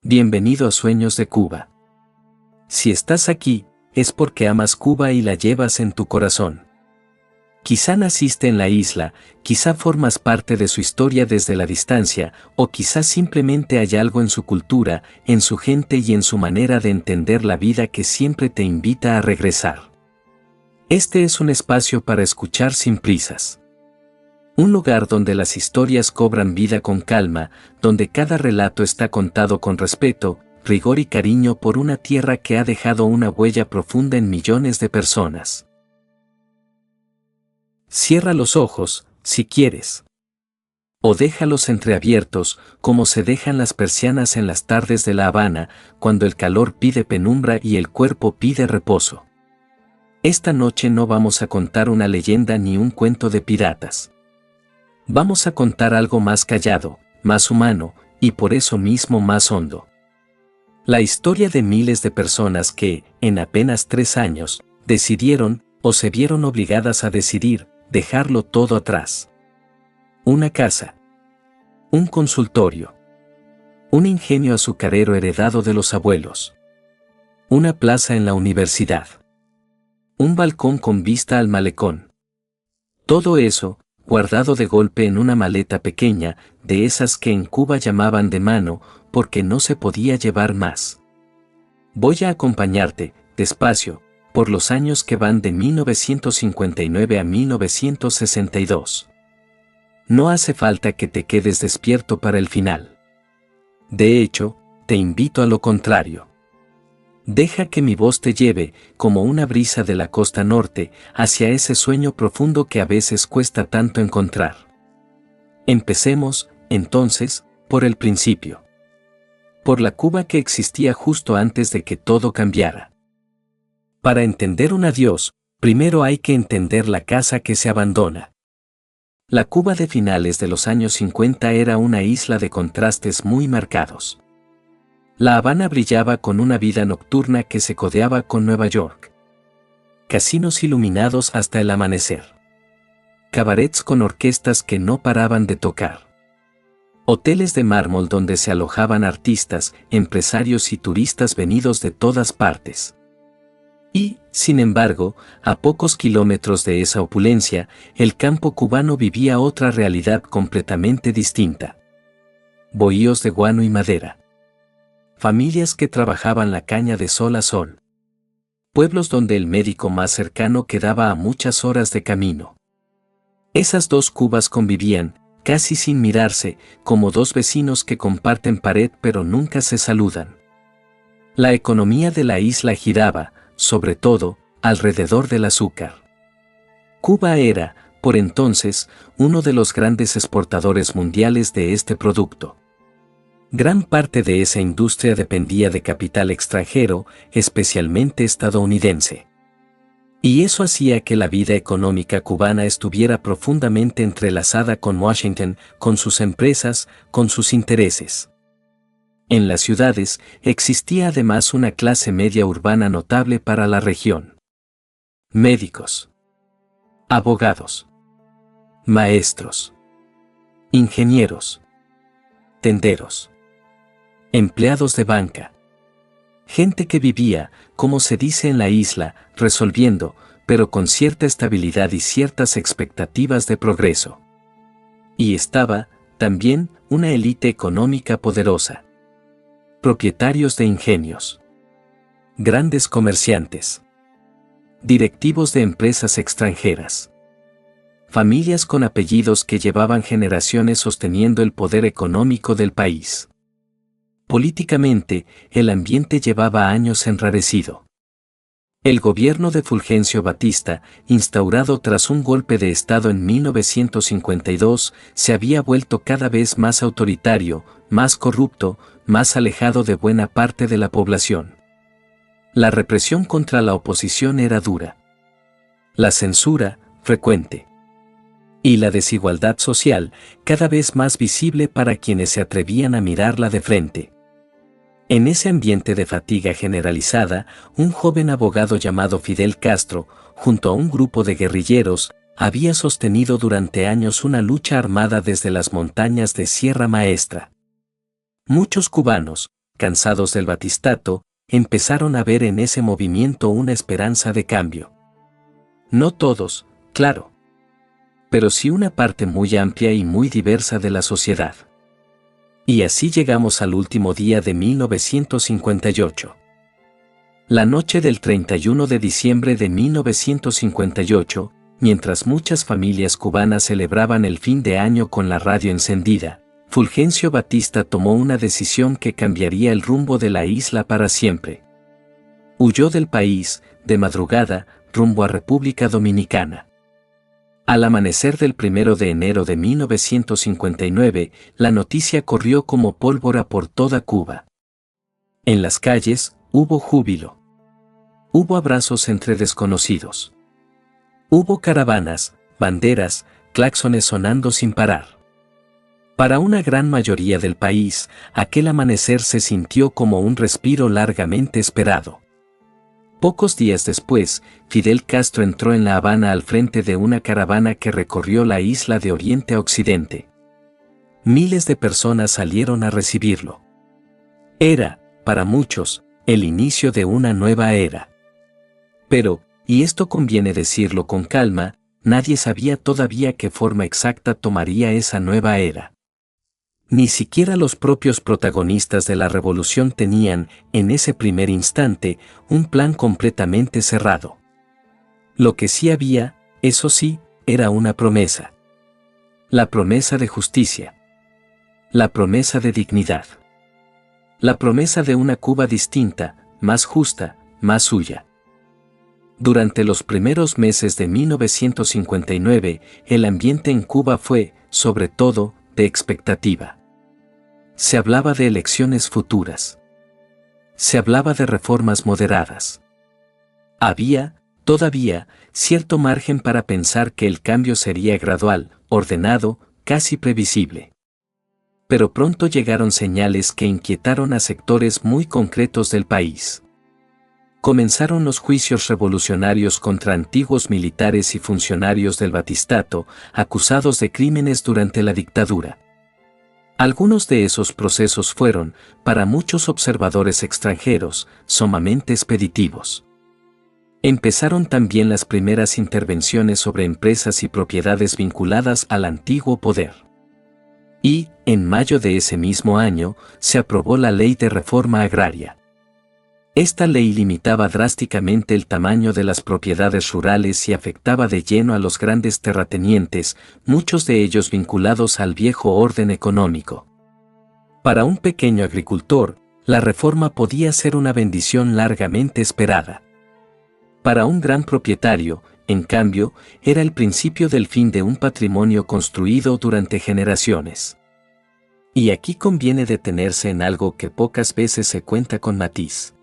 Bienvenido a Sueños de Cuba. Si estás aquí, es porque amas Cuba y la llevas en tu corazón. Quizá naciste en la isla, quizá formas parte de su historia desde la distancia, o quizá simplemente hay algo en su cultura, en su gente y en su manera de entender la vida que siempre te invita a regresar. Este es un espacio para escuchar sin prisas. Un lugar donde las historias cobran vida con calma, donde cada relato está contado con respeto, rigor y cariño por una tierra que ha dejado una huella profunda en millones de personas. Cierra los ojos, si quieres. O déjalos entreabiertos, como se dejan las persianas en las tardes de La Habana, cuando el calor pide penumbra y el cuerpo pide reposo. Esta noche no vamos a contar una leyenda ni un cuento de piratas. Vamos a contar algo más callado, más humano, y por eso mismo más hondo. La historia de miles de personas que, en apenas 3 años, decidieron, o se vieron obligadas a decidir, dejarlo todo atrás. Una casa. Un consultorio. Un ingenio azucarero heredado de los abuelos. Una plaza en la universidad. Un balcón con vista al malecón. Todo eso, guardado de golpe en una maleta pequeña, de esas que en Cuba llamaban de mano, porque no se podía llevar más. Voy a acompañarte, despacio, por los años que van de 1959 a 1962. No hace falta que te quedes despierto para el final. De hecho, te invito a lo contrario. Deja que mi voz te lleve, como una brisa de la costa norte, hacia ese sueño profundo que a veces cuesta tanto encontrar. Empecemos, entonces, por el principio. Por la Cuba que existía justo antes de que todo cambiara. Para entender un adiós, primero hay que entender la casa que se abandona. La Cuba de finales de los años 50 era una isla de contrastes muy marcados. La Habana brillaba con una vida nocturna que se codeaba con Nueva York. Casinos iluminados hasta el amanecer. Cabarets con orquestas que no paraban de tocar. Hoteles de mármol donde se alojaban artistas, empresarios y turistas venidos de todas partes. Y, sin embargo, a pocos kilómetros de esa opulencia, el campo cubano vivía otra realidad completamente distinta. Bohíos de guano y madera. Familias que trabajaban la caña de sol a sol. Pueblos donde el médico más cercano quedaba a muchas horas de camino. Esas dos Cubas convivían, casi sin mirarse, como dos vecinos que comparten pared pero nunca se saludan. La economía de la isla giraba, sobre todo, alrededor del azúcar. Cuba era, por entonces, uno de los grandes exportadores mundiales de este producto. Gran parte de esa industria dependía de capital extranjero, especialmente estadounidense. Y eso hacía que la vida económica cubana estuviera profundamente entrelazada con Washington, con sus empresas, con sus intereses. En las ciudades existía además una clase media urbana notable para la región. Médicos, abogados, maestros, ingenieros, tenderos, empleados de banca. Gente que vivía, como se dice en la isla, resolviendo, pero con cierta estabilidad y ciertas expectativas de progreso. Y estaba, también, una élite económica poderosa. Propietarios de ingenios. Grandes comerciantes. Directivos de empresas extranjeras. Familias con apellidos que llevaban generaciones sosteniendo el poder económico del país. Políticamente, el ambiente llevaba años enrarecido. El gobierno de Fulgencio Batista, instaurado tras un golpe de Estado en 1952, se había vuelto cada vez más autoritario, más corrupto, más alejado de buena parte de la población. La represión contra la oposición era dura. La censura, frecuente. Y la desigualdad social, cada vez más visible para quienes se atrevían a mirarla de frente. En ese ambiente de fatiga generalizada, un joven abogado llamado Fidel Castro, junto a un grupo de guerrilleros, había sostenido durante años una lucha armada desde las montañas de Sierra Maestra. Muchos cubanos, cansados del batistato, empezaron a ver en ese movimiento una esperanza de cambio. No todos, claro, pero sí una parte muy amplia y muy diversa de la sociedad. Y así llegamos al último día de 1958. La noche del 31 de diciembre de 1958, mientras muchas familias cubanas celebraban el fin de año con la radio encendida, Fulgencio Batista tomó una decisión que cambiaría el rumbo de la isla para siempre. Huyó del país, de madrugada, rumbo a República Dominicana. Al amanecer del 1 de enero de 1959, la noticia corrió como pólvora por toda Cuba. En las calles, hubo júbilo. Hubo abrazos entre desconocidos. Hubo caravanas, banderas, claxones sonando sin parar. Para una gran mayoría del país, aquel amanecer se sintió como un respiro largamente esperado. Pocos días después, Fidel Castro entró en La Habana al frente de una caravana que recorrió la isla de oriente a occidente. Miles de personas salieron a recibirlo. Era, para muchos, el inicio de una nueva era. Pero, y esto conviene decirlo con calma, nadie sabía todavía qué forma exacta tomaría esa nueva era. Ni siquiera los propios protagonistas de la revolución tenían, en ese primer instante, un plan completamente cerrado. Lo que sí había, eso sí, era una promesa. La promesa de justicia. La promesa de dignidad. La promesa de una Cuba distinta, más justa, más suya. Durante los primeros meses de 1959, el ambiente en Cuba fue, sobre todo, de expectativa. Se hablaba de elecciones futuras. Se hablaba de reformas moderadas. Había, todavía, cierto margen para pensar que el cambio sería gradual, ordenado, casi previsible. Pero pronto llegaron señales que inquietaron a sectores muy concretos del país. Comenzaron los juicios revolucionarios contra antiguos militares y funcionarios del batistato, acusados de crímenes durante la dictadura. Algunos de esos procesos fueron, para muchos observadores extranjeros, sumamente expeditivos. Empezaron también las primeras intervenciones sobre empresas y propiedades vinculadas al antiguo poder. Y, en mayo de ese mismo año, se aprobó la Ley de Reforma Agraria. Esta ley limitaba drásticamente el tamaño de las propiedades rurales y afectaba de lleno a los grandes terratenientes, muchos de ellos vinculados al viejo orden económico. Para un pequeño agricultor, la reforma podía ser una bendición largamente esperada. Para un gran propietario, en cambio, era el principio del fin de un patrimonio construido durante generaciones. Y aquí conviene detenerse en algo que pocas veces se cuenta con matiz.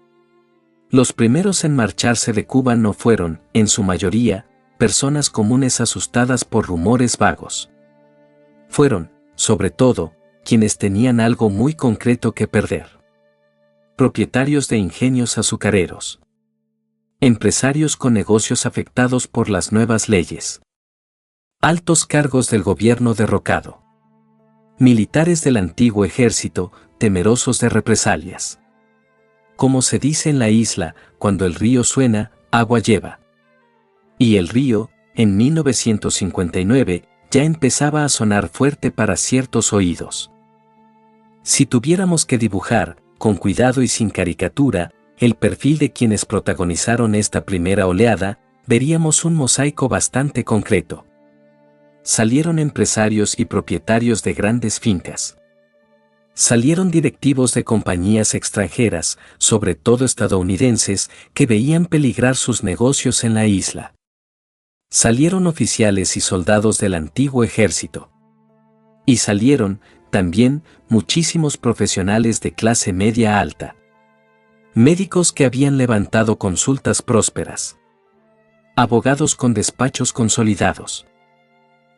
Los primeros en marcharse de Cuba no fueron, en su mayoría, personas comunes asustadas por rumores vagos. Fueron, sobre todo, quienes tenían algo muy concreto que perder. Propietarios de ingenios azucareros. Empresarios con negocios afectados por las nuevas leyes. Altos cargos del gobierno derrocado. Militares del antiguo ejército, temerosos de represalias. Como se dice en la isla, cuando el río suena, agua lleva. Y el río, en 1959, ya empezaba a sonar fuerte para ciertos oídos. Si tuviéramos que dibujar, con cuidado y sin caricatura, el perfil de quienes protagonizaron esta primera oleada, veríamos un mosaico bastante concreto. Salieron empresarios y propietarios de grandes fincas. Salieron directivos de compañías extranjeras, sobre todo estadounidenses, que veían peligrar sus negocios en la isla. Salieron oficiales y soldados del antiguo ejército. Y salieron, también, muchísimos profesionales de clase media alta. Médicos que habían levantado consultas prósperas. Abogados con despachos consolidados.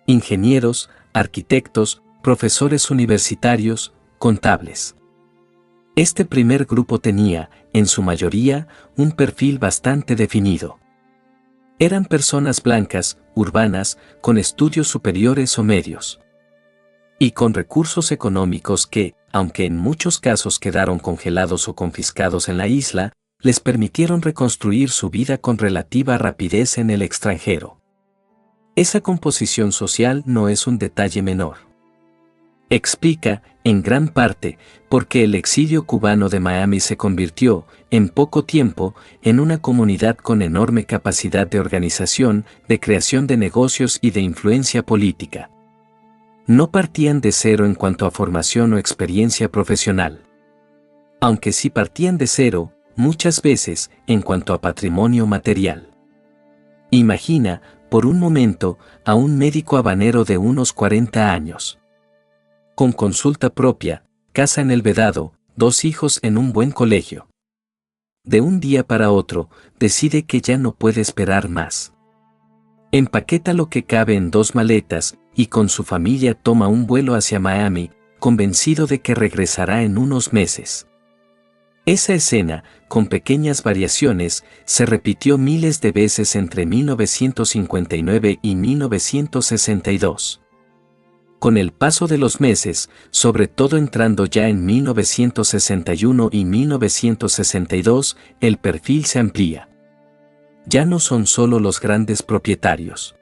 Ingenieros, arquitectos, profesores universitarios, contables. Este primer grupo tenía, en su mayoría, un perfil bastante definido. Eran personas blancas, urbanas, con estudios superiores o medios. Y con recursos económicos que, aunque en muchos casos quedaron congelados o confiscados en la isla, les permitieron reconstruir su vida con relativa rapidez en el extranjero. Esa composición social no es un detalle menor. Explica, en gran parte, por qué el exilio cubano de Miami se convirtió, en poco tiempo, en una comunidad con enorme capacidad de organización, de creación de negocios y de influencia política. No partían de cero en cuanto a formación o experiencia profesional. Aunque sí partían de cero, muchas veces, en cuanto a patrimonio material. Imagina, por un momento, a un médico habanero de unos 40 años. Con consulta propia, casa en el Vedado, 2 hijos en un buen colegio. De un día para otro, decide que ya no puede esperar más. Empaqueta lo que cabe en 2 maletas, y con su familia toma un vuelo hacia Miami, convencido de que regresará en unos meses. Esa escena, con pequeñas variaciones, se repitió miles de veces entre 1959 y 1962. Con el paso de los meses, sobre todo entrando ya en 1961 y 1962, el perfil se amplía. Ya no son solo los grandes propietarios.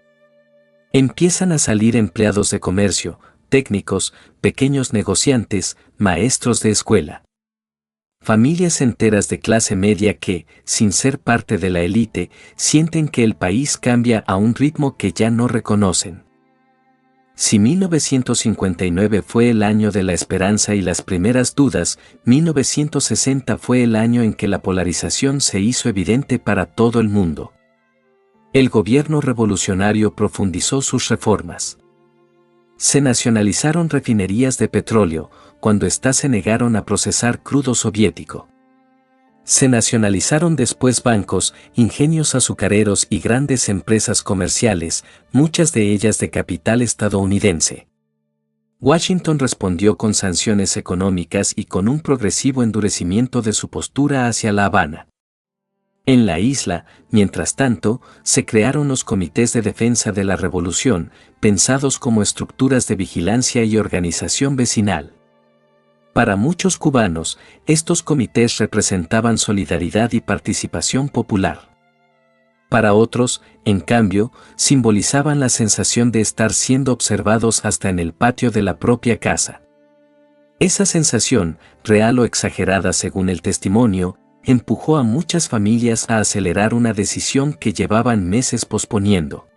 Empiezan a salir empleados de comercio, técnicos, pequeños negociantes, maestros de escuela. Familias enteras de clase media que, sin ser parte de la élite, sienten que el país cambia a un ritmo que ya no reconocen. Si 1959 fue el año de la esperanza y las primeras dudas, 1960 fue el año en que la polarización se hizo evidente para todo el mundo. El gobierno revolucionario profundizó sus reformas. Se nacionalizaron refinerías de petróleo, cuando ésta se negaron a procesar crudo soviético. Se nacionalizaron después bancos, ingenios azucareros y grandes empresas comerciales, muchas de ellas de capital estadounidense. Washington respondió con sanciones económicas y con un progresivo endurecimiento de su postura hacia La Habana. En la isla, mientras tanto, se crearon los comités de defensa de la revolución, pensados como estructuras de vigilancia y organización vecinal. Para muchos cubanos, estos comités representaban solidaridad y participación popular. Para otros, en cambio, simbolizaban la sensación de estar siendo observados hasta en el patio de la propia casa. Esa sensación, real o exagerada según el testimonio, empujó a muchas familias a acelerar una decisión que llevaban meses posponiendo.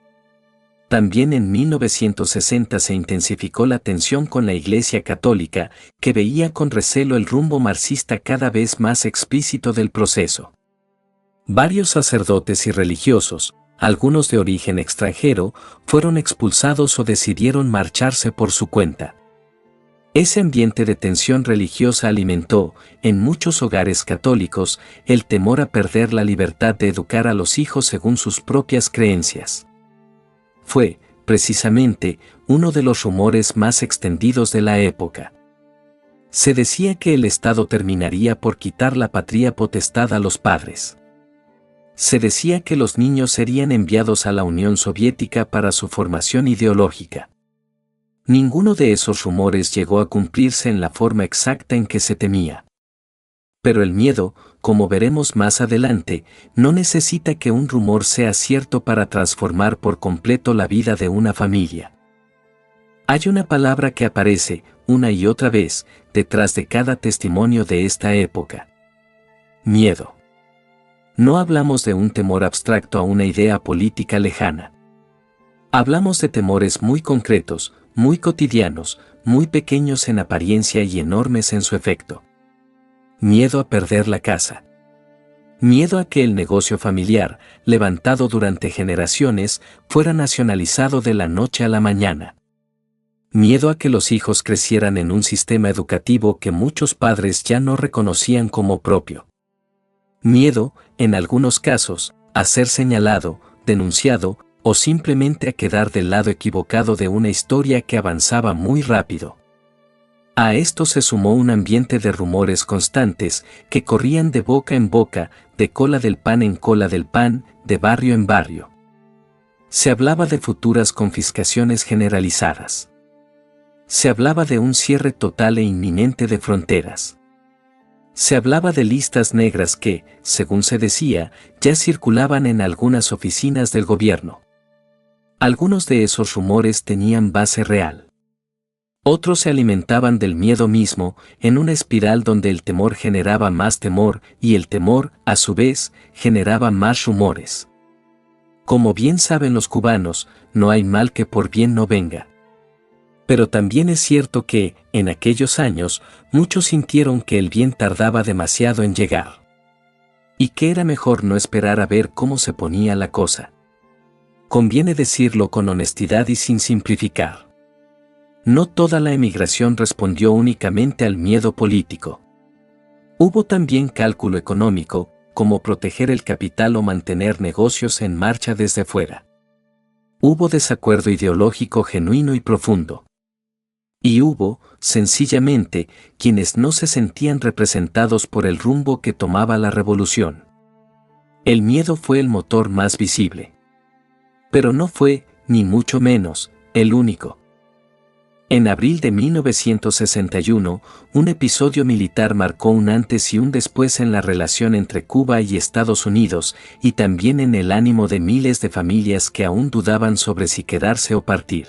También en 1960 se intensificó la tensión con la Iglesia Católica, que veía con recelo el rumbo marxista cada vez más explícito del proceso. Varios sacerdotes y religiosos, algunos de origen extranjero, fueron expulsados o decidieron marcharse por su cuenta. Ese ambiente de tensión religiosa alimentó, en muchos hogares católicos, el temor a perder la libertad de educar a los hijos según sus propias creencias. Fue, precisamente, uno de los rumores más extendidos de la época. Se decía que el Estado terminaría por quitar la patria potestad a los padres. Se decía que los niños serían enviados a la Unión Soviética para su formación ideológica. Ninguno de esos rumores llegó a cumplirse en la forma exacta en que se temía. Pero el miedo, como veremos más adelante, no necesita que un rumor sea cierto para transformar por completo la vida de una familia. Hay una palabra que aparece, una y otra vez, detrás de cada testimonio de esta época. Miedo. No hablamos de un temor abstracto a una idea política lejana. Hablamos de temores muy concretos, muy cotidianos, muy pequeños en apariencia y enormes en su efecto. Miedo a perder la casa. Miedo a que el negocio familiar, levantado durante generaciones, fuera nacionalizado de la noche a la mañana. Miedo a que los hijos crecieran en un sistema educativo que muchos padres ya no reconocían como propio. Miedo, en algunos casos, a ser señalado, denunciado, o simplemente a quedar del lado equivocado de una historia que avanzaba muy rápido. A esto se sumó un ambiente de rumores constantes que corrían de boca en boca, de cola del pan en cola del pan, de barrio en barrio. Se hablaba de futuras confiscaciones generalizadas. Se hablaba de un cierre total e inminente de fronteras. Se hablaba de listas negras que, según se decía, ya circulaban en algunas oficinas del gobierno. Algunos de esos rumores tenían base real. Otros se alimentaban del miedo mismo, en una espiral donde el temor generaba más temor y el temor, a su vez, generaba más rumores. Como bien saben los cubanos, no hay mal que por bien no venga. Pero también es cierto que, en aquellos años, muchos sintieron que el bien tardaba demasiado en llegar. Y que era mejor no esperar a ver cómo se ponía la cosa. Conviene decirlo con honestidad y sin simplificar. No toda la emigración respondió únicamente al miedo político. Hubo también cálculo económico, como proteger el capital o mantener negocios en marcha desde fuera. Hubo desacuerdo ideológico genuino y profundo. Y hubo, sencillamente, quienes no se sentían representados por el rumbo que tomaba la revolución. El miedo fue el motor más visible. Pero no fue, ni mucho menos, el único. En abril de 1961, un episodio militar marcó un antes y un después en la relación entre Cuba y Estados Unidos, y también en el ánimo de miles de familias que aún dudaban sobre si quedarse o partir.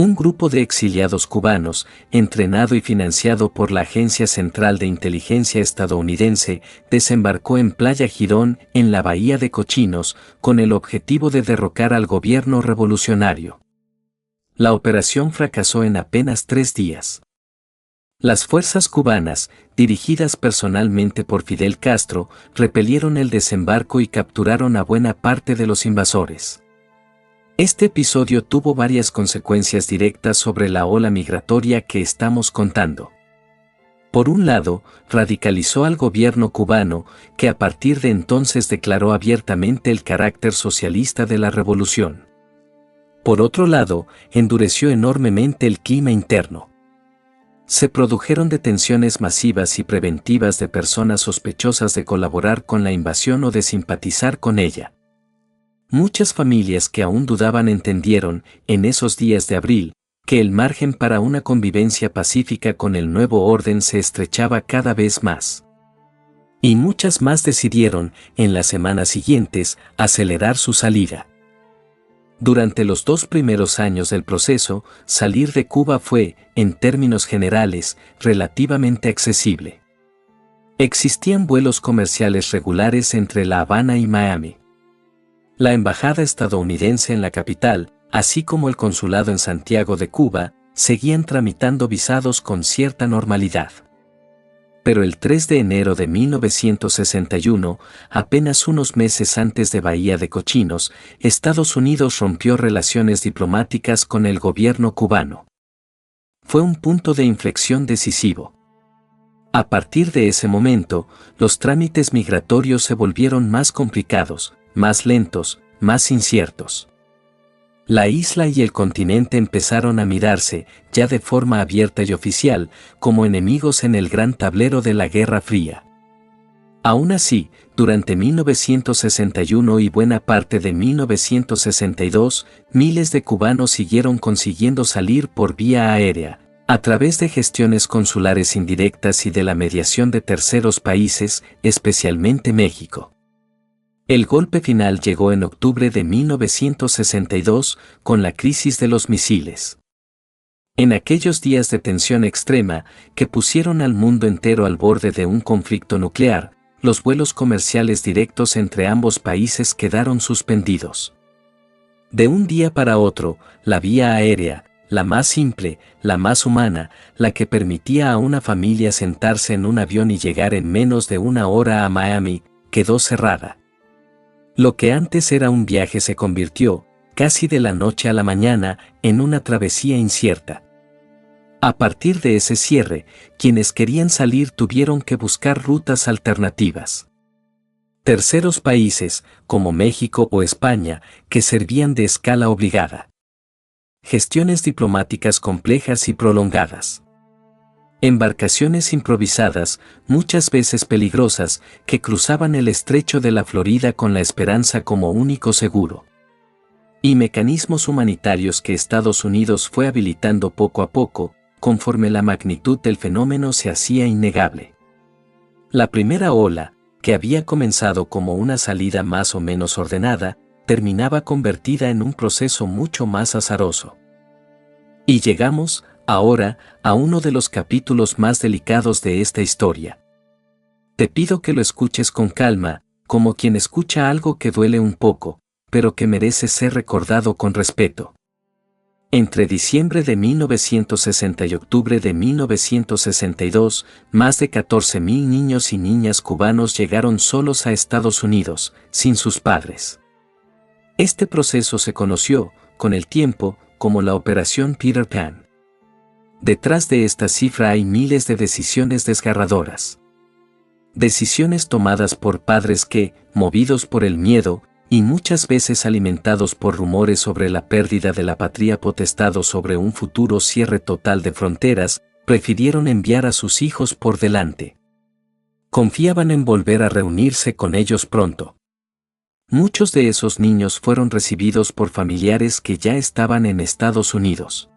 Un grupo de exiliados cubanos, entrenado y financiado por la Agencia Central de Inteligencia estadounidense, desembarcó en Playa Girón, en la Bahía de Cochinos, con el objetivo de derrocar al gobierno revolucionario. La operación fracasó en apenas 3 días. Las fuerzas cubanas, dirigidas personalmente por Fidel Castro, repelieron el desembarco y capturaron a buena parte de los invasores. Este episodio tuvo varias consecuencias directas sobre la ola migratoria que estamos contando. Por un lado, radicalizó al gobierno cubano, que a partir de entonces declaró abiertamente el carácter socialista de la revolución. Por otro lado, endureció enormemente el clima interno. Se produjeron detenciones masivas y preventivas de personas sospechosas de colaborar con la invasión o de simpatizar con ella. Muchas familias que aún dudaban entendieron, en esos días de abril, que el margen para una convivencia pacífica con el nuevo orden se estrechaba cada vez más. Y muchas más decidieron, en las semanas siguientes, acelerar su salida. Durante los 2 primeros años del proceso, salir de Cuba fue, en términos generales, relativamente accesible. Existían vuelos comerciales regulares entre La Habana y Miami. La embajada estadounidense en la capital, así como el consulado en Santiago de Cuba, seguían tramitando visados con cierta normalidad. Pero el 3 de enero de 1961, apenas unos meses antes de Bahía de Cochinos, Estados Unidos rompió relaciones diplomáticas con el gobierno cubano. Fue un punto de inflexión decisivo. A partir de ese momento, los trámites migratorios se volvieron más complicados, más lentos, más inciertos. La isla y el continente empezaron a mirarse, ya de forma abierta y oficial, como enemigos en el gran tablero de la Guerra Fría. Aún así, durante 1961 y buena parte de 1962, miles de cubanos siguieron consiguiendo salir por vía aérea, a través de gestiones consulares indirectas y de la mediación de terceros países, especialmente México. El golpe final llegó en octubre de 1962 con la crisis de los misiles. En aquellos días de tensión extrema que pusieron al mundo entero al borde de un conflicto nuclear, los vuelos comerciales directos entre ambos países quedaron suspendidos. De un día para otro, la vía aérea, la más simple, la más humana, la que permitía a una familia sentarse en un avión y llegar en menos de 1 hora a Miami, quedó cerrada. Lo que antes era un viaje se convirtió, casi de la noche a la mañana, en una travesía incierta. A partir de ese cierre, quienes querían salir tuvieron que buscar rutas alternativas. Terceros países, como México o España, que servían de escala obligada. Gestiones diplomáticas complejas y prolongadas. Embarcaciones improvisadas, muchas veces peligrosas, que cruzaban el estrecho de la Florida con la esperanza como único seguro. y mecanismos humanitarios que Estados Unidos fue habilitando poco a poco, conforme la magnitud del fenómeno se hacía innegable. La primera ola, que había comenzado como una salida más o menos ordenada, terminaba convertida en un proceso mucho más azaroso. Y llegamos, ahora, a uno de los capítulos más delicados de esta historia. Te pido que lo escuches con calma, como quien escucha algo que duele un poco, pero que merece ser recordado con respeto. Entre diciembre de 1960 y octubre de 1962, más de 14,000 niños y niñas cubanos llegaron solos a Estados Unidos, sin sus padres. Este proceso se conoció, con el tiempo, como la Operación Peter Pan. Detrás de esta cifra hay miles de decisiones desgarradoras. Decisiones tomadas por padres que, movidos por el miedo, y muchas veces alimentados por rumores sobre la pérdida de la patria potestad o sobre un futuro cierre total de fronteras, prefirieron enviar a sus hijos por delante. Confiaban en volver a reunirse con ellos pronto. Muchos de esos niños fueron recibidos por familiares que ya estaban en Estados Unidos.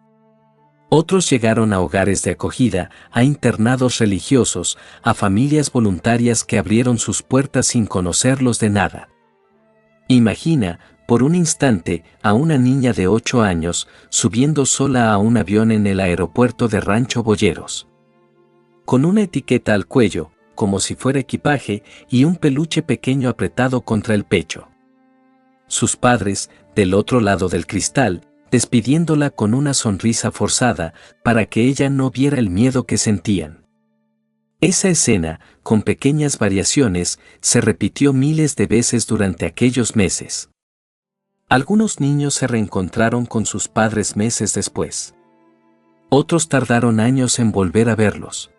Otros llegaron a hogares de acogida, a internados religiosos, a familias voluntarias que abrieron sus puertas sin conocerlos de nada. Imagina, por un instante, a una niña de 8 años subiendo sola a un avión en el aeropuerto de Rancho Boyeros. Con una etiqueta al cuello, como si fuera equipaje, y un peluche pequeño apretado contra el pecho. Sus padres, del otro lado del cristal, despidiéndola con una sonrisa forzada, para que ella no viera el miedo que sentían. Esa escena, con pequeñas variaciones, se repitió miles de veces durante aquellos meses. Algunos niños se reencontraron con sus padres meses después. Otros tardaron años en volver a verlos.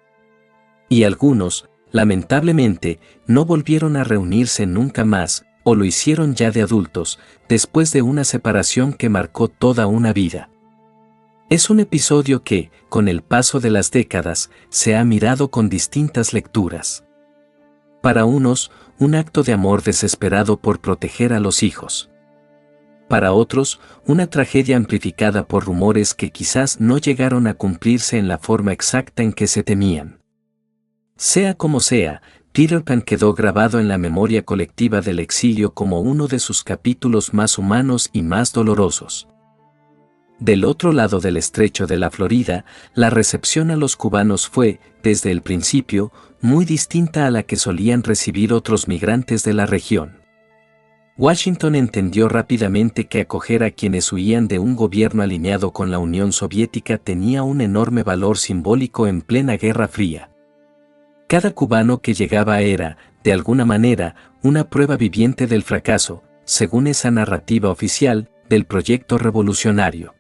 Y algunos, lamentablemente, no volvieron a reunirse nunca más, o lo hicieron ya de adultos, después de una separación que marcó toda una vida. Es un episodio que, con el paso de las décadas, se ha mirado con distintas lecturas. Para unos, un acto de amor desesperado por proteger a los hijos. Para otros, una tragedia amplificada por rumores que quizás no llegaron a cumplirse en la forma exacta en que se temían. Sea como sea, Peter Pan quedó grabado en la memoria colectiva del exilio como uno de sus capítulos más humanos y más dolorosos. Del otro lado del estrecho de la Florida, la recepción a los cubanos fue, desde el principio, muy distinta a la que solían recibir otros migrantes de la región. Washington entendió rápidamente que acoger a quienes huían de un gobierno alineado con la Unión Soviética tenía un enorme valor simbólico en plena Guerra Fría. Cada cubano que llegaba era, de alguna manera, una prueba viviente del fracaso, según esa narrativa oficial, del proyecto revolucionario.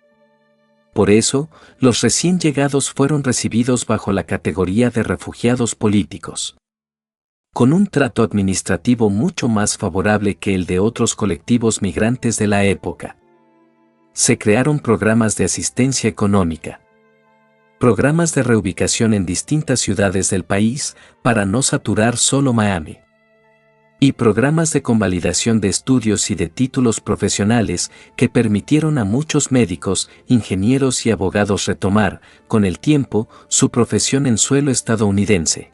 Por eso, los recién llegados fueron recibidos bajo la categoría de refugiados políticos. Con un trato administrativo mucho más favorable que el de otros colectivos migrantes de la época. Se crearon programas de asistencia económica. Programas de reubicación en distintas ciudades del país, para no saturar solo Miami. Y programas de convalidación de estudios y de títulos profesionales que permitieron a muchos médicos, ingenieros y abogados retomar, con el tiempo, su profesión en suelo estadounidense.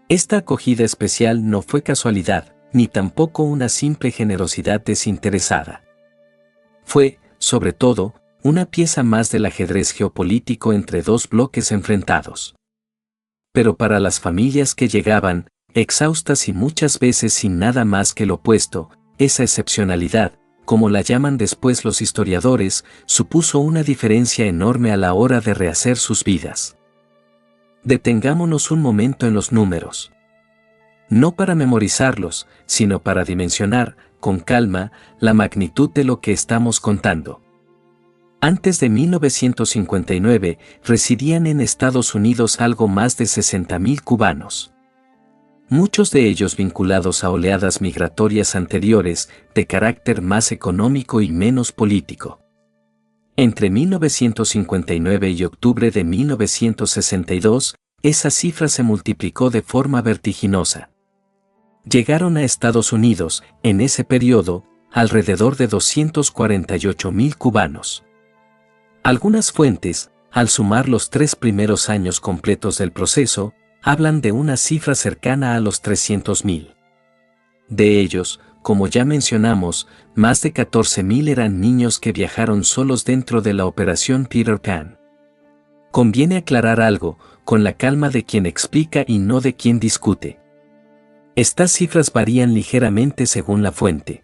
Esta acogida especial no fue casualidad, ni tampoco una simple generosidad desinteresada. Fue, sobre todo, una pieza más del ajedrez geopolítico entre dos bloques enfrentados. Pero para las familias que llegaban, exhaustas y muchas veces sin nada más que lo opuesto, esa excepcionalidad, como la llaman después los historiadores, supuso una diferencia enorme a la hora de rehacer sus vidas. Detengámonos un momento en los números. No para memorizarlos, sino para dimensionar, con calma, la magnitud de lo que estamos contando. Antes de 1959, residían en Estados Unidos algo más de 60,000 cubanos. Muchos de ellos vinculados a oleadas migratorias anteriores, de carácter más económico y menos político. Entre 1959 y octubre de 1962, esa cifra se multiplicó de forma vertiginosa. Llegaron a Estados Unidos, en ese periodo, alrededor de 248.000 cubanos. Algunas fuentes, al sumar los 3 primeros años completos del proceso, hablan de una cifra cercana a los 300.000. De ellos, como ya mencionamos, más de 14.000 eran niños que viajaron solos dentro de la operación Peter Pan. Conviene aclarar algo, con la calma de quien explica y no de quien discute. Estas cifras varían ligeramente según la fuente.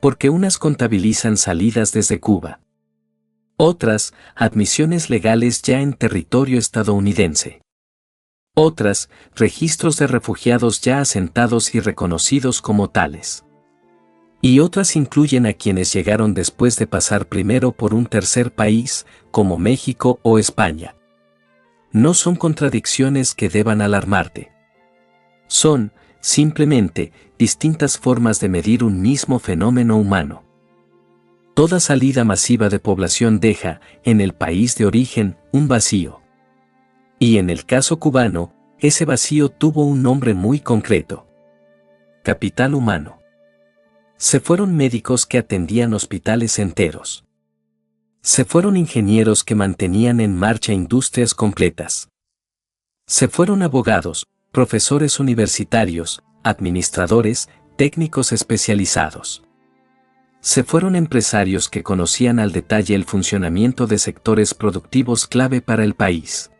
Porque unas contabilizan salidas desde Cuba. Otras, admisiones legales ya en territorio estadounidense. Otras, registros de refugiados ya asentados y reconocidos como tales. Y otras incluyen a quienes llegaron después de pasar primero por un tercer país, como México o España. No son contradicciones que deban alarmarte. Son, simplemente, distintas formas de medir un mismo fenómeno humano. Toda salida masiva de población deja, en el país de origen, un vacío. Y en el caso cubano, ese vacío tuvo un nombre muy concreto. Capital humano. Se fueron médicos que atendían hospitales enteros. Se fueron ingenieros que mantenían en marcha industrias completas. Se fueron abogados, profesores universitarios, administradores, técnicos especializados. Se fueron empresarios que conocían al detalle el funcionamiento de sectores productivos clave para el país.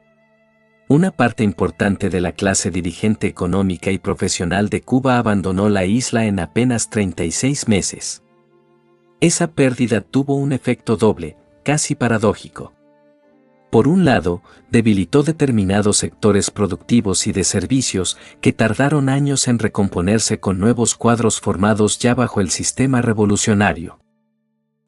Una parte importante de la clase dirigente económica y profesional de Cuba abandonó la isla en apenas 36 meses. Esa pérdida tuvo un efecto doble, casi paradójico. Por un lado, debilitó determinados sectores productivos y de servicios que tardaron años en recomponerse con nuevos cuadros formados ya bajo el sistema revolucionario.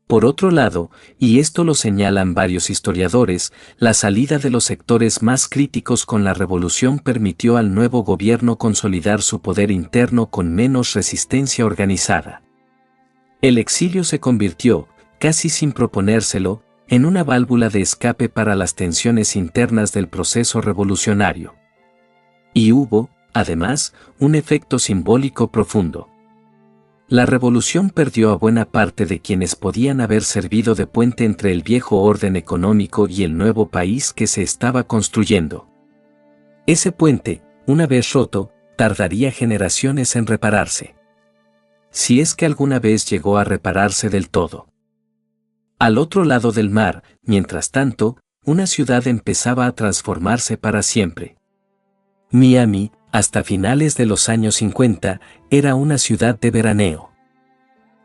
Por otro lado, y esto lo señalan varios historiadores, la salida de los sectores más críticos con la revolución permitió al nuevo gobierno consolidar su poder interno con menos resistencia organizada. El exilio se convirtió, casi sin proponérselo, en una válvula de escape para las tensiones internas del proceso revolucionario. Y hubo, además, un efecto simbólico profundo. La revolución perdió a buena parte de quienes podían haber servido de puente entre el viejo orden económico y el nuevo país que se estaba construyendo. Ese puente, una vez roto, tardaría generaciones en repararse. Si es que alguna vez llegó a repararse del todo. Al otro lado del mar, mientras tanto, una ciudad empezaba a transformarse para siempre. Miami, hasta finales de los años 50, era una ciudad de veraneo.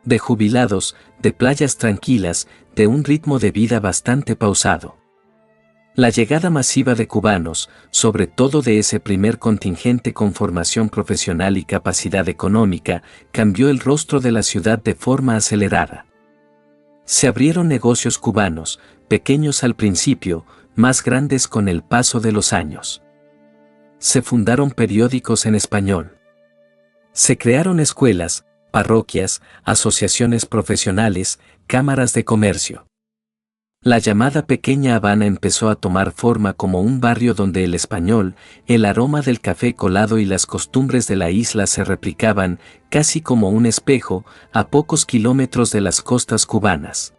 De jubilados, de playas tranquilas, de un ritmo de vida bastante pausado. La llegada masiva de cubanos, sobre todo de ese primer contingente con formación profesional y capacidad económica, cambió el rostro de la ciudad de forma acelerada. Se abrieron negocios cubanos, pequeños al principio, más grandes con el paso de los años. Se fundaron periódicos en español. Se crearon escuelas, parroquias, asociaciones profesionales, cámaras de comercio. La llamada Pequeña Habana empezó a tomar forma como un barrio donde el español, el aroma del café colado y las costumbres de la isla se replicaban, casi como un espejo, a pocos kilómetros de las costas cubanas.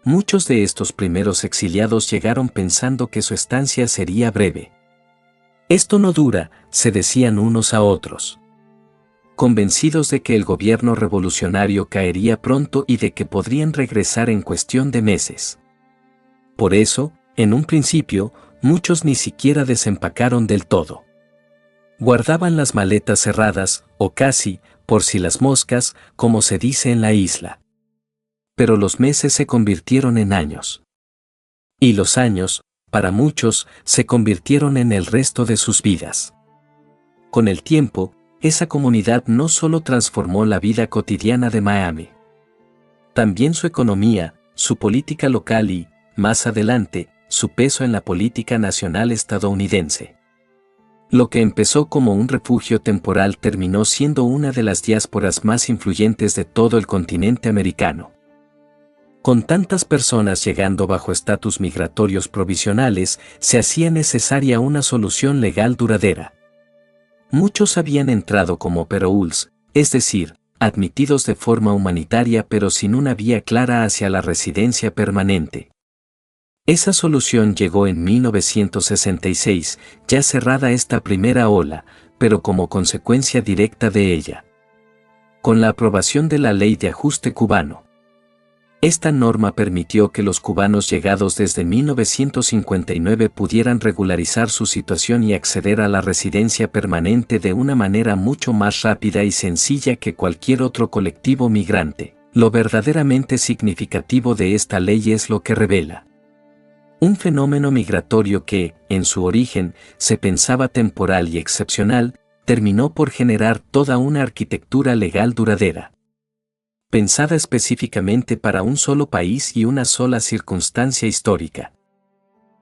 Muchos de estos primeros exiliados llegaron pensando que su estancia sería breve. Esto no dura, se decían unos a otros. Convencidos de que el gobierno revolucionario caería pronto y de que podrían regresar en cuestión de meses. Por eso, en un principio, muchos ni siquiera desempacaron del todo. Guardaban las maletas cerradas, o casi, por si las moscas, como se dice en la isla. Pero los meses se convirtieron en años. Y los años, para muchos, se convirtieron en el resto de sus vidas. Con el tiempo, esa comunidad no solo transformó la vida cotidiana de Miami. También su economía, su política local y, más adelante, su peso en la política nacional estadounidense. Lo que empezó como un refugio temporal terminó siendo una de las diásporas más influyentes de todo el continente americano. Con tantas personas llegando bajo estatus migratorios provisionales, se hacía necesaria una solución legal duradera. Muchos habían entrado como payrolls, es decir, admitidos de forma humanitaria pero sin una vía clara hacia la residencia permanente. Esa solución llegó en 1966, ya cerrada esta primera ola, pero como consecuencia directa de ella. Con la aprobación de la Ley de Ajuste Cubano. Esta norma permitió que los cubanos llegados desde 1959 pudieran regularizar su situación y acceder a la residencia permanente de una manera mucho más rápida y sencilla que cualquier otro colectivo migrante. Lo verdaderamente significativo de esta ley es lo que revela. Un fenómeno migratorio que, en su origen, se pensaba temporal y excepcional, terminó por generar toda una arquitectura legal duradera. Pensada específicamente para un solo país y una sola circunstancia histórica.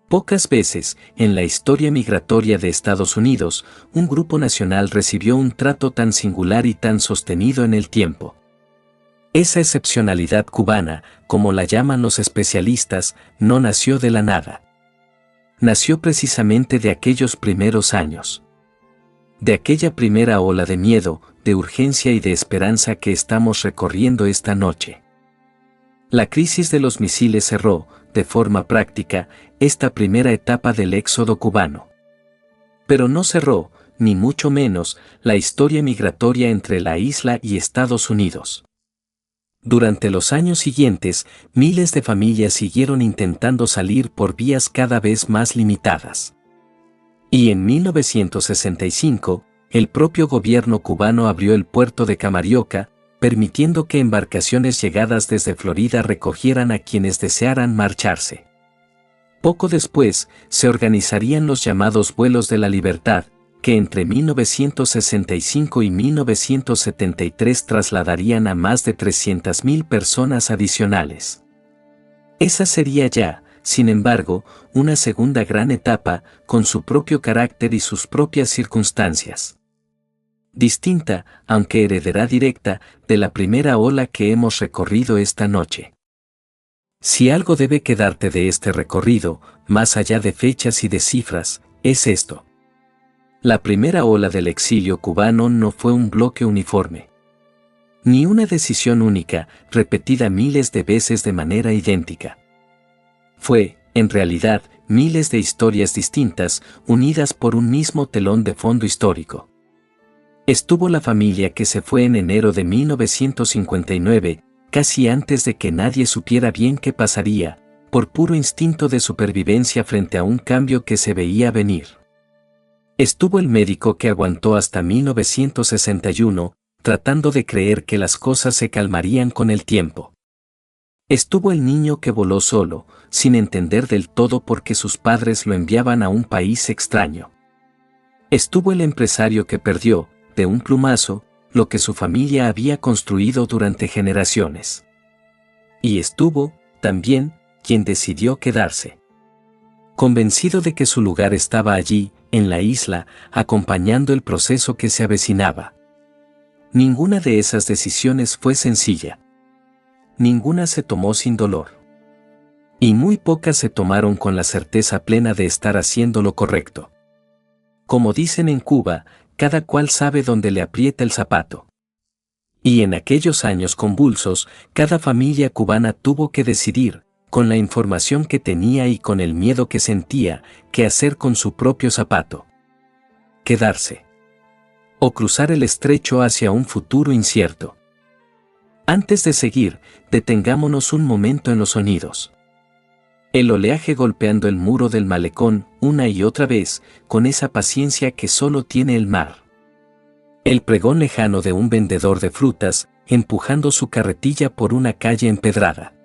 Pocas veces, en la historia migratoria de Estados Unidos, un grupo nacional recibió un trato tan singular y tan sostenido en el tiempo. Esa excepcionalidad cubana, como la llaman los especialistas, no nació de la nada. Nació precisamente de aquellos primeros años. De aquella primera ola de miedo, de urgencia y de esperanza que estamos recorriendo esta noche. La crisis de los misiles cerró, de forma práctica, esta primera etapa del éxodo cubano. Pero no cerró, ni mucho menos, la historia migratoria entre la isla y Estados Unidos. Durante los años siguientes, miles de familias siguieron intentando salir por vías cada vez más limitadas. Y en 1965, el propio gobierno cubano abrió el puerto de Camarioca, permitiendo que embarcaciones llegadas desde Florida recogieran a quienes desearan marcharse. Poco después, se organizarían los llamados vuelos de la libertad, que entre 1965 y 1973 trasladarían a más de 300.000 personas adicionales. Esa sería ya, sin embargo, una segunda gran etapa, con su propio carácter y sus propias circunstancias. Distinta, aunque heredera directa, de la primera ola que hemos recorrido esta noche. Si algo debe quedarte de este recorrido, más allá de fechas y de cifras, es esto. La primera ola del exilio cubano no fue un bloque uniforme. Ni una decisión única, repetida miles de veces de manera idéntica. Fue, en realidad, miles de historias distintas, unidas por un mismo telón de fondo histórico. Estuvo la familia que se fue en enero de 1959, casi antes de que nadie supiera bien qué pasaría, por puro instinto de supervivencia frente a un cambio que se veía venir. Estuvo el médico que aguantó hasta 1961, tratando de creer que las cosas se calmarían con el tiempo. Estuvo el niño que voló solo, sin entender del todo por qué sus padres lo enviaban a un país extraño. Estuvo el empresario que perdió, de un plumazo, lo que su familia había construido durante generaciones. Y estuvo, también, quien decidió quedarse. Convencido de que su lugar estaba allí, en la isla, acompañando el proceso que se avecinaba. Ninguna de esas decisiones fue sencilla. Ninguna se tomó sin dolor. Y muy pocas se tomaron con la certeza plena de estar haciendo lo correcto. Como dicen en Cuba, cada cual sabe dónde le aprieta el zapato. Y en aquellos años convulsos, cada familia cubana tuvo que decidir, con la información que tenía y con el miedo que sentía, qué hacer con su propio zapato. Quedarse. O cruzar el estrecho hacia un futuro incierto. Antes de seguir, detengámonos un momento en los sonidos. El oleaje golpeando el muro del malecón, una y otra vez, con esa paciencia que solo tiene el mar. El pregón lejano de un vendedor de frutas, empujando su carretilla por una calle empedrada.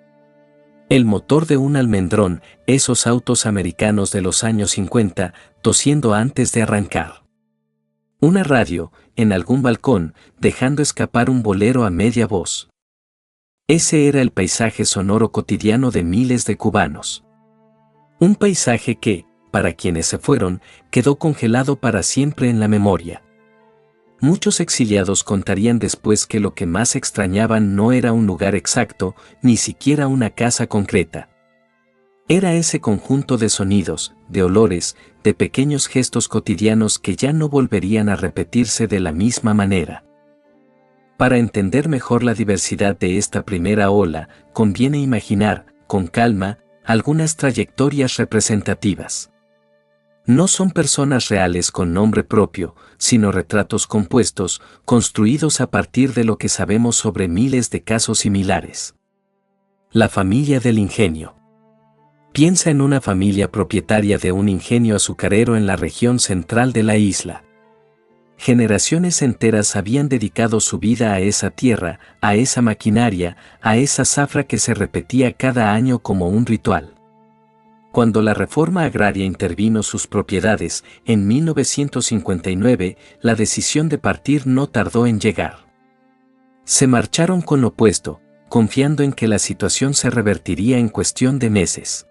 El motor de un almendrón, esos autos americanos de los años 50, tosiendo antes de arrancar. Una radio, en algún balcón, dejando escapar un bolero a media voz. Ese era el paisaje sonoro cotidiano de miles de cubanos. Un paisaje que, para quienes se fueron, quedó congelado para siempre en la memoria. Muchos exiliados contarían después que lo que más extrañaban no era un lugar exacto, ni siquiera una casa concreta. Era ese conjunto de sonidos, de olores, de pequeños gestos cotidianos que ya no volverían a repetirse de la misma manera. Para entender mejor la diversidad de esta primera ola, conviene imaginar, con calma, algunas trayectorias representativas. No son personas reales con nombre propio, sino retratos compuestos, construidos a partir de lo que sabemos sobre miles de casos similares. La familia del ingenio. Piensa en una familia propietaria de un ingenio azucarero en la región central de la isla. Generaciones enteras habían dedicado su vida a esa tierra, a esa maquinaria, a esa zafra que se repetía cada año como un ritual. Cuando la reforma agraria intervino sus propiedades, en 1959, la decisión de partir no tardó en llegar. Se marcharon con lo puesto, confiando en que la situación se revertiría en cuestión de meses.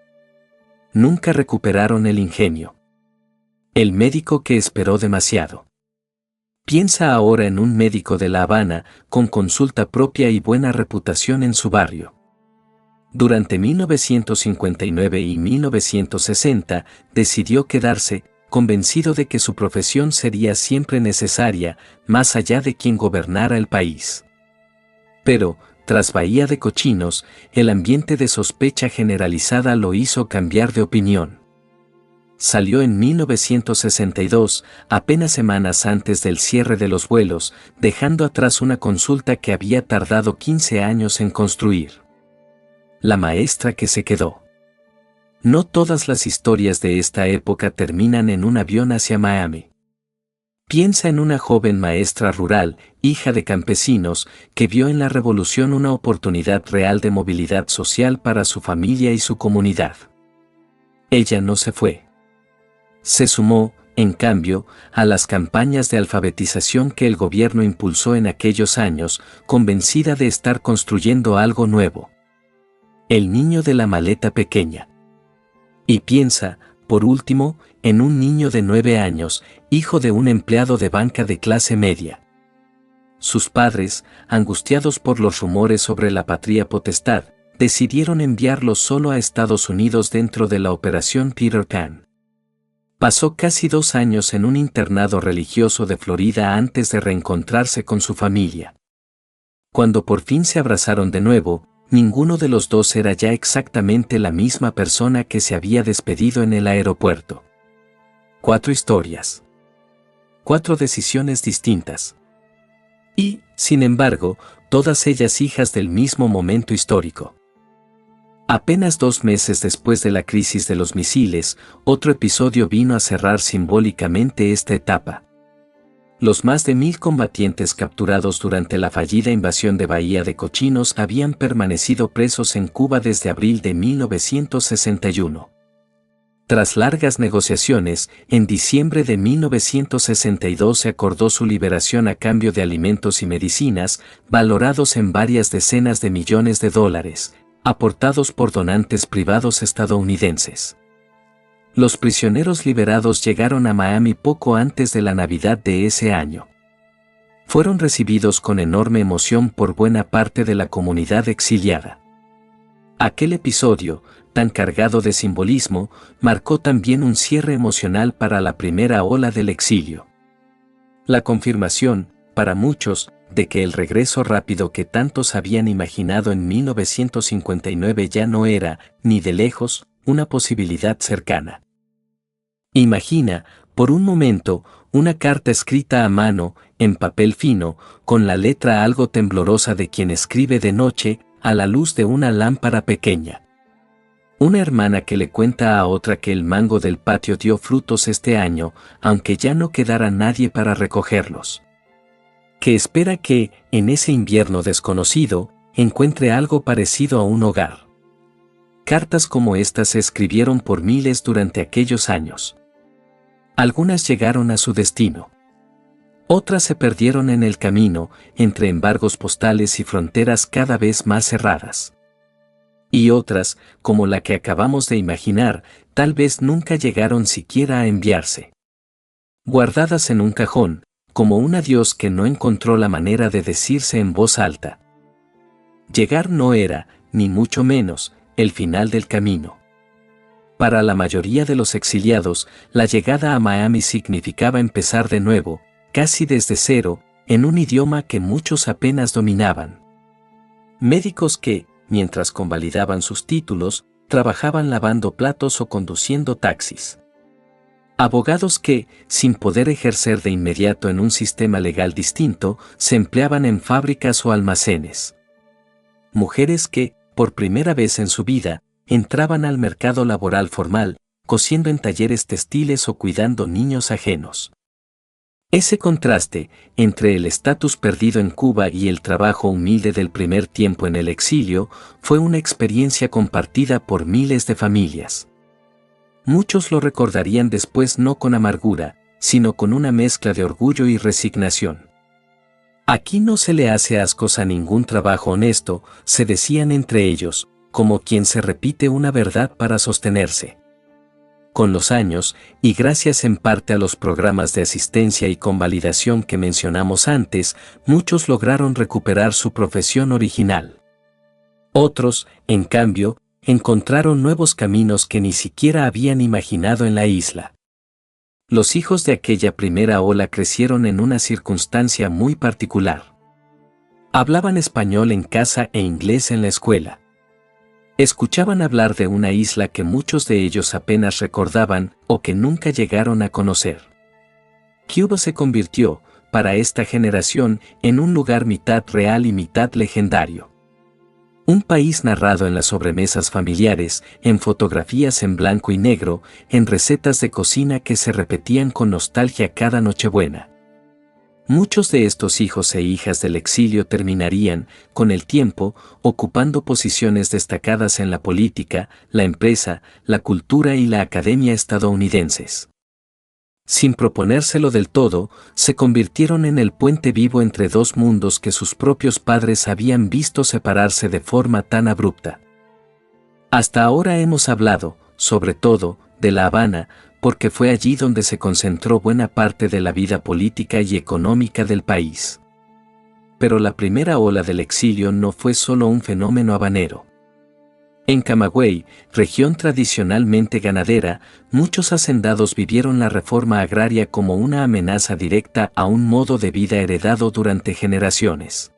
Nunca recuperaron el ingenio. El médico que esperó demasiado. Piensa ahora en un médico de La Habana, con consulta propia y buena reputación en su barrio. Durante 1959 y 1960, decidió quedarse, convencido de que su profesión sería siempre necesaria, más allá de quien gobernara el país. Pero, tras Bahía de Cochinos, el ambiente de sospecha generalizada lo hizo cambiar de opinión. Salió en 1962, apenas semanas antes del cierre de los vuelos, dejando atrás una consulta que había tardado 15 años en construir. La maestra que se quedó. No todas las historias de esta época terminan en un avión hacia Miami. Piensa en una joven maestra rural, hija de campesinos, que vio en la revolución una oportunidad real de movilidad social para su familia y su comunidad. Ella no se fue. Se sumó, en cambio, a las campañas de alfabetización que el gobierno impulsó en aquellos años, convencida de estar construyendo algo nuevo. El niño de la maleta pequeña. Y piensa, por último, en un niño de 9 años, hijo de un empleado de banca de clase media. Sus padres, angustiados por los rumores sobre la patria potestad, decidieron enviarlo solo a Estados Unidos dentro de la Operación Peter Pan. Pasó casi 2 años en un internado religioso de Florida antes de reencontrarse con su familia. Cuando por fin se abrazaron de nuevo, ninguno de los dos era ya exactamente la misma persona que se había despedido en el aeropuerto. 4 historias. 4 decisiones distintas. Y, sin embargo, todas ellas hijas del mismo momento histórico. Apenas 2 meses después de la crisis de los misiles, otro episodio vino a cerrar simbólicamente esta etapa. Los más de 1000 combatientes capturados durante la fallida invasión de Bahía de Cochinos habían permanecido presos en Cuba desde abril de 1961. Tras largas negociaciones, en diciembre de 1962 se acordó su liberación a cambio de alimentos y medicinas, valorados en varias decenas de millones de dólares, aportados por donantes privados estadounidenses. Los prisioneros liberados llegaron a Miami poco antes de la Navidad de ese año. Fueron recibidos con enorme emoción por buena parte de la comunidad exiliada. Aquel episodio, tan cargado de simbolismo, marcó también un cierre emocional para la primera ola del exilio. La confirmación, para muchos, de que el regreso rápido que tantos habían imaginado en 1959 ya no era, ni de lejos, una posibilidad cercana. Imagina, por un momento, una carta escrita a mano, en papel fino, con la letra algo temblorosa de quien escribe de noche, a la luz de una lámpara pequeña. Una hermana que le cuenta a otra que el mango del patio dio frutos este año, aunque ya no quedara nadie para recogerlos. Que espera que, en ese invierno desconocido, encuentre algo parecido a un hogar. Cartas como estas se escribieron por miles durante aquellos años. Algunas llegaron a su destino. Otras se perdieron en el camino, entre embargos postales y fronteras cada vez más cerradas. Y otras, como la que acabamos de imaginar, tal vez nunca llegaron siquiera a enviarse. Guardadas en un cajón, como un adiós que no encontró la manera de decirse en voz alta. Llegar no era, ni mucho menos, el final del camino. Para la mayoría de los exiliados, la llegada a Miami significaba empezar de nuevo, casi desde cero, en un idioma que muchos apenas dominaban. Médicos que, mientras convalidaban sus títulos, trabajaban lavando platos o conduciendo taxis. Abogados que, sin poder ejercer de inmediato en un sistema legal distinto, se empleaban en fábricas o almacenes. Mujeres que, por primera vez en su vida, entraban al mercado laboral formal, cosiendo en talleres textiles o cuidando niños ajenos. Ese contraste entre el estatus perdido en Cuba y el trabajo humilde del primer tiempo en el exilio fue una experiencia compartida por miles de familias. Muchos lo recordarían después no con amargura, sino con una mezcla de orgullo y resignación. Aquí no se le hace ascos a ningún trabajo honesto, se decían entre ellos, como quien se repite una verdad para sostenerse. Con los años, y gracias en parte a los programas de asistencia y convalidación que mencionamos antes, muchos lograron recuperar su profesión original. Otros, en cambio, encontraron nuevos caminos que ni siquiera habían imaginado en la isla. Los hijos de aquella primera ola crecieron en una circunstancia muy particular. Hablaban español en casa e inglés en la escuela. Escuchaban hablar de una isla que muchos de ellos apenas recordaban o que nunca llegaron a conocer. Cuba se convirtió, para esta generación, en un lugar mitad real y mitad legendario. Un país narrado en las sobremesas familiares, en fotografías en blanco y negro, en recetas de cocina que se repetían con nostalgia cada Nochebuena. Muchos de estos hijos e hijas del exilio terminarían, con el tiempo, ocupando posiciones destacadas en la política, la empresa, la cultura y la academia estadounidenses. Sin proponérselo del todo, se convirtieron en el puente vivo entre dos mundos que sus propios padres habían visto separarse de forma tan abrupta. Hasta ahora hemos hablado, sobre todo, de La Habana, porque fue allí donde se concentró buena parte de la vida política y económica del país. Pero la primera ola del exilio no fue solo un fenómeno habanero. En Camagüey, región tradicionalmente ganadera, muchos hacendados vivieron la reforma agraria como una amenaza directa a un modo de vida heredado durante generaciones.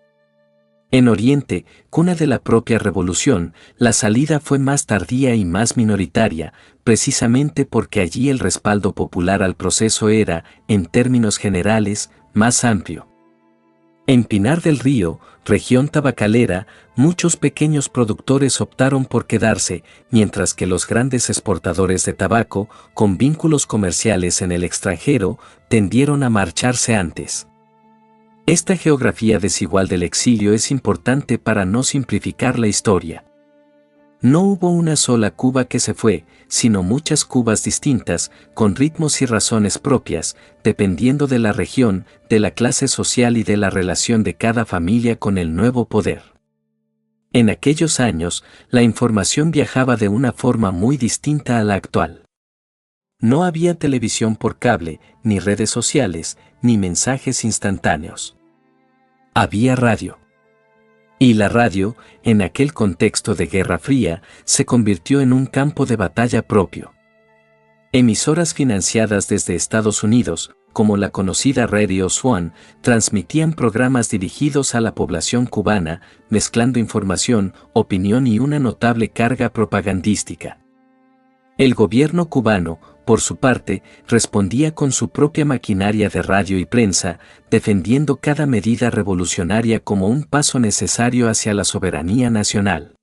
En Oriente, cuna de la propia revolución, la salida fue más tardía y más minoritaria, precisamente porque allí el respaldo popular al proceso era, en términos generales, más amplio. En Pinar del Río, región tabacalera, muchos pequeños productores optaron por quedarse, mientras que los grandes exportadores de tabaco, con vínculos comerciales en el extranjero, tendieron a marcharse antes. Esta geografía desigual del exilio es importante para no simplificar la historia. No hubo una sola Cuba que se fue, sino muchas Cubas distintas, con ritmos y razones propias, dependiendo de la región, de la clase social y de la relación de cada familia con el nuevo poder. En aquellos años, la información viajaba de una forma muy distinta a la actual. No había televisión por cable, ni redes sociales, ni mensajes instantáneos. Había radio. Y la radio, en aquel contexto de Guerra Fría, se convirtió en un campo de batalla propio. Emisoras financiadas desde Estados Unidos, como la conocida Radio Swan, transmitían programas dirigidos a la población cubana, mezclando información, opinión y una notable carga propagandística. El gobierno cubano, por su parte, respondía con su propia maquinaria de radio y prensa, defendiendo cada medida revolucionaria como un paso necesario hacia la soberanía nacional.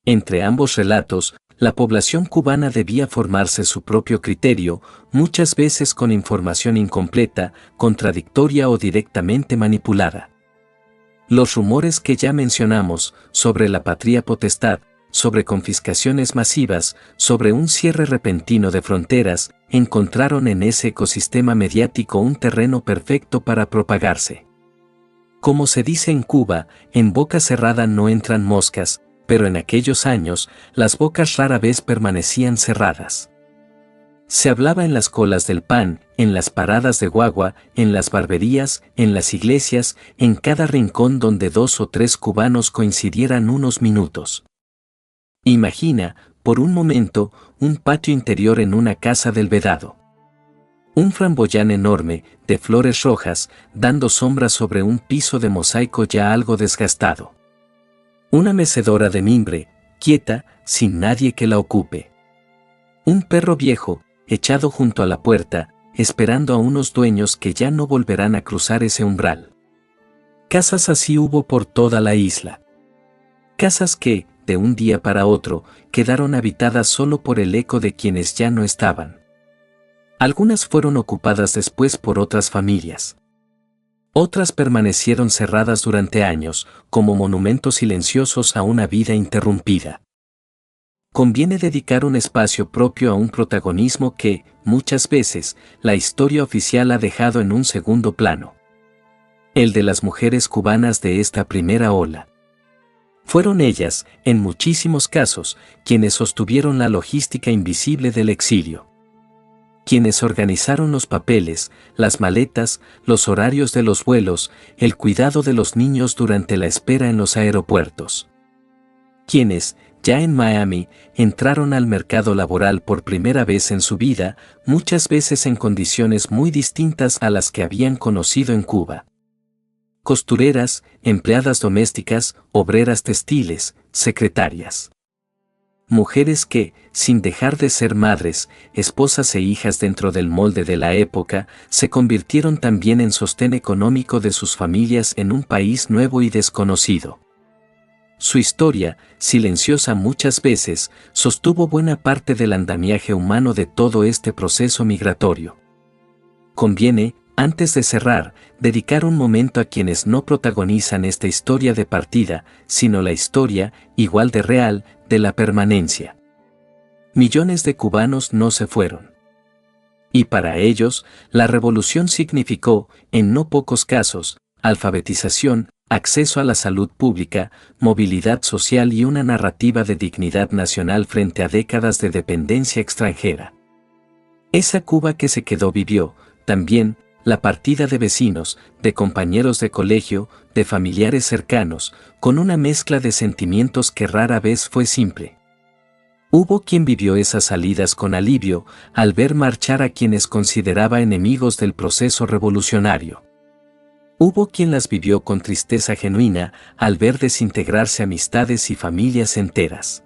Entre ambos relatos, la población cubana debía formarse su propio criterio, muchas veces con información incompleta, contradictoria o directamente manipulada. Los rumores que ya mencionamos, sobre la patria potestad, sobre confiscaciones masivas, sobre un cierre repentino de fronteras, encontraron en ese ecosistema mediático un terreno perfecto para propagarse. Como se dice en Cuba, en boca cerrada no entran moscas, pero en aquellos años, las bocas rara vez permanecían cerradas. Se hablaba en las colas del pan, en las paradas de guagua, en las barberías, en las iglesias, en cada rincón donde 2 o 3 cubanos coincidieran unos minutos. Imagina, por un momento, un patio interior en una casa del Vedado. Un framboyán enorme, de flores rojas, dando sombra sobre un piso de mosaico ya algo desgastado. Una mecedora de mimbre, quieta, sin nadie que la ocupe. Un perro viejo, echado junto a la puerta, esperando a unos dueños que ya no volverán a cruzar ese umbral. Casas así hubo por toda la isla. Casas que, de un día para otro, quedaron habitadas solo por el eco de quienes ya no estaban. Algunas fueron ocupadas después por otras familias. Otras permanecieron cerradas durante años, como monumentos silenciosos a una vida interrumpida. Conviene dedicar un espacio propio a un protagonismo que, muchas veces, la historia oficial ha dejado en un segundo plano. El de las mujeres cubanas de esta primera ola. Fueron ellas, en muchísimos casos, quienes sostuvieron la logística invisible del exilio. Quienes organizaron los papeles, las maletas, los horarios de los vuelos, el cuidado de los niños durante la espera en los aeropuertos. Quienes, ya en Miami, entraron al mercado laboral por primera vez en su vida, muchas veces en condiciones muy distintas a las que habían conocido en Cuba. Costureras, empleadas domésticas, obreras textiles, secretarias. Mujeres que, sin dejar de ser madres, esposas e hijas dentro del molde de la época, se convirtieron también en sostén económico de sus familias en un país nuevo y desconocido. Su historia, silenciosa muchas veces, sostuvo buena parte del andamiaje humano de todo este proceso migratorio. Conviene, antes de cerrar, dedicar un momento a quienes no protagonizan esta historia de partida, sino la historia, igual de real, de la permanencia. Millones de cubanos no se fueron. Y para ellos, la revolución significó, en no pocos casos, alfabetización, acceso a la salud pública, movilidad social y una narrativa de dignidad nacional frente a décadas de dependencia extranjera. Esa Cuba que se quedó vivió, también, la partida de vecinos, de compañeros de colegio, de familiares cercanos, con una mezcla de sentimientos que rara vez fue simple. Hubo quien vivió esas salidas con alivio, al ver marchar a quienes consideraba enemigos del proceso revolucionario. Hubo quien las vivió con tristeza genuina, al ver desintegrarse amistades y familias enteras.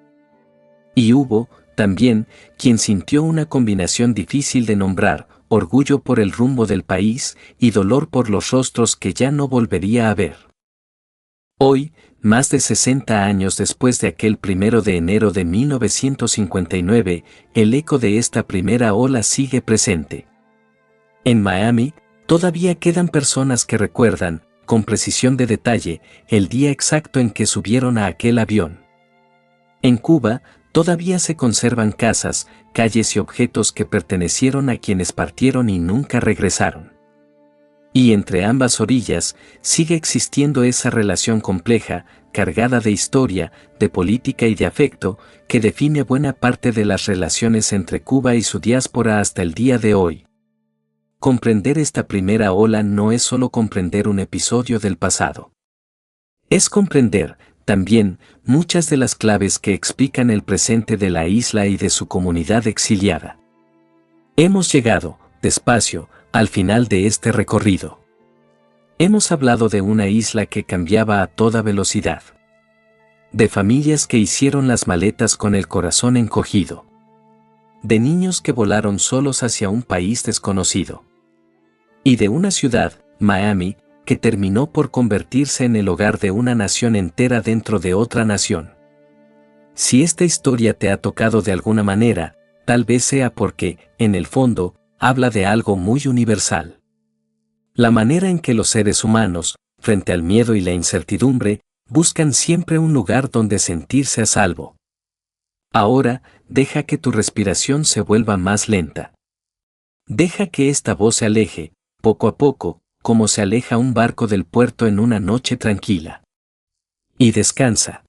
Y hubo, también, quien sintió una combinación difícil de nombrar, orgullo por el rumbo del país y dolor por los rostros que ya no volvería a ver. Hoy, más de 60 años después de aquel 1 de enero de 1959, el eco de esta primera ola sigue presente. En Miami, todavía quedan personas que recuerdan, con precisión de detalle, el día exacto en que subieron a aquel avión. En Cuba, todavía se conservan casas, calles y objetos que pertenecieron a quienes partieron y nunca regresaron. Y entre ambas orillas sigue existiendo esa relación compleja, cargada de historia, de política y de afecto, que define buena parte de las relaciones entre Cuba y su diáspora hasta el día de hoy. Comprender esta primera ola no es solo comprender un episodio del pasado. Es comprender, también, muchas de las claves que explican el presente de la isla y de su comunidad exiliada. Hemos llegado, despacio, al final de este recorrido. Hemos hablado de una isla que cambiaba a toda velocidad. De familias que hicieron las maletas con el corazón encogido. De niños que volaron solos hacia un país desconocido. Y de una ciudad, Miami, que terminó por convertirse en el hogar de una nación entera dentro de otra nación. Si esta historia te ha tocado de alguna manera, tal vez sea porque, en el fondo, habla de algo muy universal. La manera en que los seres humanos, frente al miedo y la incertidumbre, buscan siempre un lugar donde sentirse a salvo. Ahora, deja que tu respiración se vuelva más lenta. Deja que esta voz se aleje, poco a poco, como se aleja un barco del puerto en una noche tranquila. Y descansa.